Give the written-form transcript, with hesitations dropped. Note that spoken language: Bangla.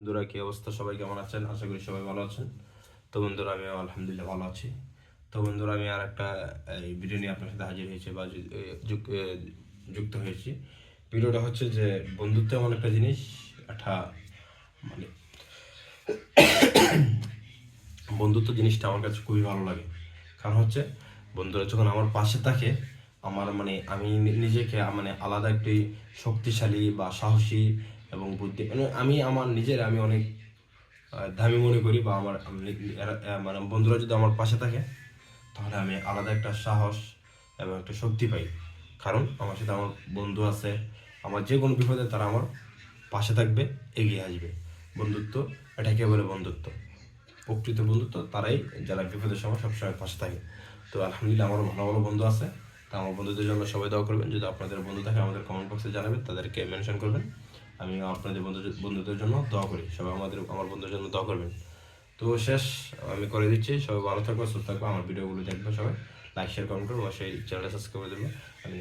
বন্ধুরা, কি অবস্থা? সবাই কেমন আছেন? আশা করি সবাই ভালো আছেন। তো বন্ধুরা, আমিও আলহামদুলিল্লাহ ভালো আছি। তো বন্ধুরা, আমি আর একটা ভিডিও নিয়ে আপনার সাথে হাজির হয়েছি বা যুক্ত হয়েছি। ভিডিওটা হচ্ছে যে বন্ধুত্ব এমন একটা জিনিস, একটা মানে বন্ধুত্ব জিনিসটা আমার কাছে খুবই ভালো লাগে। কারণ হচ্ছে বন্ধুরা যখন আমার পাশে থাকে, আমার আমি নিজেকে আলাদা একটি শক্তিশালী বা সাহসী এবং বুদ্ধি আমি আমার নিজের আমি অনেক দামি মনে করি। বা আমার বন্ধুরা যদি আমার পাশে থাকে, তাহলে আমি আলাদা একটা সাহস এবং একটা শক্তি পাই। কারণ আমার সাথে আমার বন্ধু আছে, আমার যে কোনো বিপদে তারা আমার পাশে থাকবে, এগিয়ে আসবে। বন্ধুত্ব, এটাকে বলে বন্ধুত্ব। প্রকৃত বন্ধুত্ব তারাই যারা বিপদের সময় সবসময় পাশে থাকে। তো আলহামদুলিল্লাহ, আমার ভালো ভালো বন্ধু আছে। তো আমার বন্ধুদের জন্য সবাই দোয়া করবেন। যদি আপনাদের বন্ধু থাকে, আমাদের কমেন্ট বক্সে জানাবেন, তাদেরকে মেনশন করবেন। আমি আপনাদের বন্ধুদের জন্য দোয়া করি। সবাই আমার বন্ধুদের জন্য দোয়া করবেন। তো শেষ আমি করে দিচ্ছি। সবাই ভালো থাকবে, সুস্থ থাকবে, আমার ভিডিওগুলো দেখবে, সবাই লাইক শেয়ার কমেন্ট করবে, অবশ্যই চ্যানেলটা সাবস্ক্রাইব করে দেবে। আমি